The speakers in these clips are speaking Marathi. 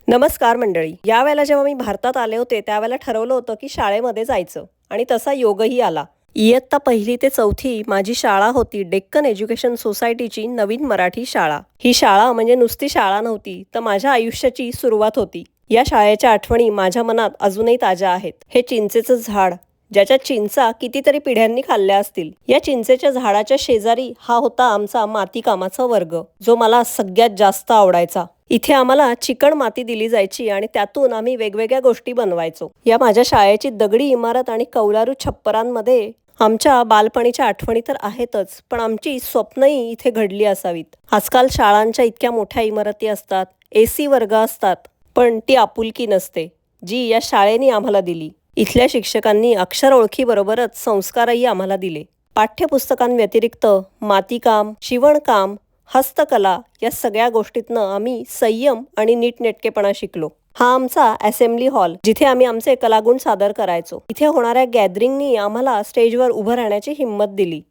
नमस्कार मंडळी. यावेळेला जेव्हा मी भारतात आले होते त्यावेळेला ठरवलं होतं की शाळेमध्ये जायचं आणि तसा योगही आला. इयत्ता 1ली ते 4थी माझी शाळा होती डेक्कन एज्युकेशन सोसायटीची नवीन मराठी शाळा. ही शाळा म्हणजे नुसती शाळा नव्हती तर माझ्या आयुष्याची सुरुवात होती. या शाळेच्या आठवणी माझ्या मनात अजूनही ताज्या आहेत. हे चिंचेचं झाड ज्याच्या चिंचा कितीतरी पिढ्यांनी खाल्ल्या असतील. या चिंचेच्या झाडाच्या शेजारी हा होता आमचा माती कामाचा वर्ग, जो मला सगळ्यात जास्त आवडायचा. इथे आम्हाला चिकण माती दिली जायची आणि त्यातून आम्ही वेगवेगळ्या गोष्टी बनवायचो. या माझ्या शाळेची दगडी इमारत आणि कौलारू छप्परांमध्ये आमच्या बालपणीच्या आठवणी तर आहेतच, पण आमची स्वप्नही इथे घडली असावीत. आजकाल शाळांच्या इतक्या मोठ्या इमारती असतात, AC वर्ग असतात, पण ती आपुलकी नसते जी या शाळेने आम्हाला दिली. इथल्या शिक्षकांनी अक्षर ओळखीबरोबरच संस्कारही आम्हाला दिले. पाठ्यपुस्तकांव्यतिरिक्त मातीकाम, शिवणकाम, हस्तकला या सगळ्या गोष्टीतनं आम्ही संयम आणि नीटनेटकेपणा शिकलो. हा आमचा असेंब्ली हॉल, जिथे आम्ही आमचे कलागुण सादर करायचो. इथे होणाऱ्या गॅदरिंगनी आम्हाला स्टेजवर उभं राहण्याची हिंमत दिली.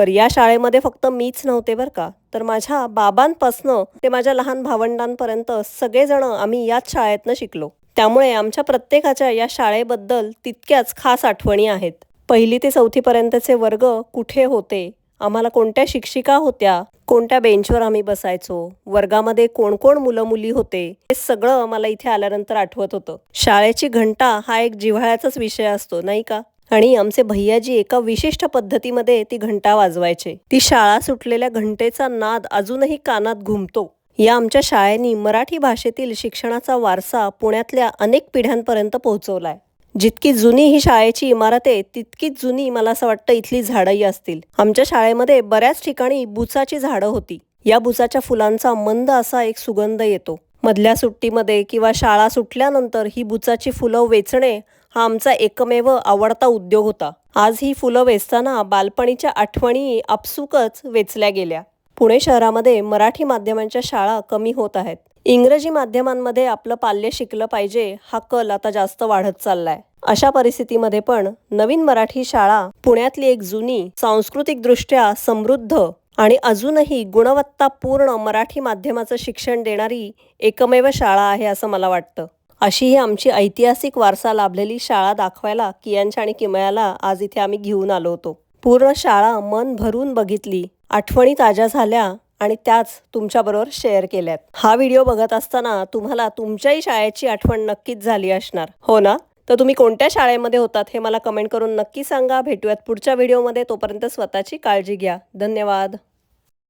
या शाळेमध्ये फक्त मीच नव्हते बरं का, तर माझ्या बाबांपासनं ते माझ्या लहान भावंडांपर्यंत सगळेजण आम्ही याच शाळेतनं शिकलो. त्यामुळे आमच्या प्रत्येकाच्या या शाळेबद्दल तितक्याच खास आठवणी आहेत. 1ली ते 4थीपर्यंतचे वर्ग कुठे होते, आम्हाला कोणत्या शिक्षिका होत्या, कोणत्या बेंचवर आम्ही बसायचो, वर्गामध्ये कोण कोण मुलं मुली होते, हे सगळं मला इथे आल्यानंतर आठवत होतं. शाळेची घंटा हा एक जिव्हाळ्याचाच विषय असतो नाही का. आणि आमचे भैयाजी एका विशिष्ट पद्धतीमध्ये ती घंटा वाजवायचे. ती शाळा सुटलेल्या घंटेचा नाद अजूनही कानात घुमतो. या आमच्या शाळेनी मराठी भाषेतील शिक्षणाचा वारसा पुण्यातल्या अनेक पिढ्यांपर्यंत पोहोचवलाय. जितकी जुनी ही शाळेची इमारत आहे तितकीच जुनी मला असं वाटतं इथली झाडंही असतील. आमच्या शाळेमध्ये बऱ्याच ठिकाणी बुचाची झाडं होती. या बुचाच्या फुलांचा मंद असा एक सुगंध येतो. मधल्या सुट्टीमध्ये किंवा शाळा सुटल्यानंतर ही बुचाची फुलं वेचणे हा आमचा एकमेव आवडता उद्योग होता. आज ही फुलं वेचताना बालपणीच्या आठवणी आपसुकच वेचल्या गेल्या. पुणे शहरामध्ये मराठी माध्यमांच्या शाळा कमी होत आहेत. इंग्रजी माध्यमांमध्ये आपलं पाल्य शिकलं पाहिजे हा कल आता जास्त वाढत चाललाय. अशा परिस्थितीमध्ये पण नवीन मराठी शाळा पुण्यातली एक जुनी, सांस्कृतिकदृष्ट्या समृद्ध आणि अजूनही गुणवत्तापूर्ण मराठी माध्यमाचं शिक्षण देणारी एकमेव शाळा आहे असं मला वाटतं. अशी ही आमची ऐतिहासिक वारसा लाभलेली शाळा दाखवायला कियांच्या आणि किमयाला आज इथे आम्ही घेऊन आलो होतो. पूर्ण शाळा मन भरून बघितली, आठवणी ताज्या झाल्या आणि त्याच तुमच्याबरोबर शेअर केल्यात. हा व्हिडिओ बघत असताना तुम्हाला तुमच्याही शाळेची आठवण नक्कीच झाली असणार, हो ना? तर तुम्ही कोणत्या शाळेमध्ये होतात हे मला कमेंट करून नक्की सांगा. भेटूयात पुढच्या व्हिडिओमध्ये. तोपर्यंत स्वतःची काळजी घ्या. धन्यवाद.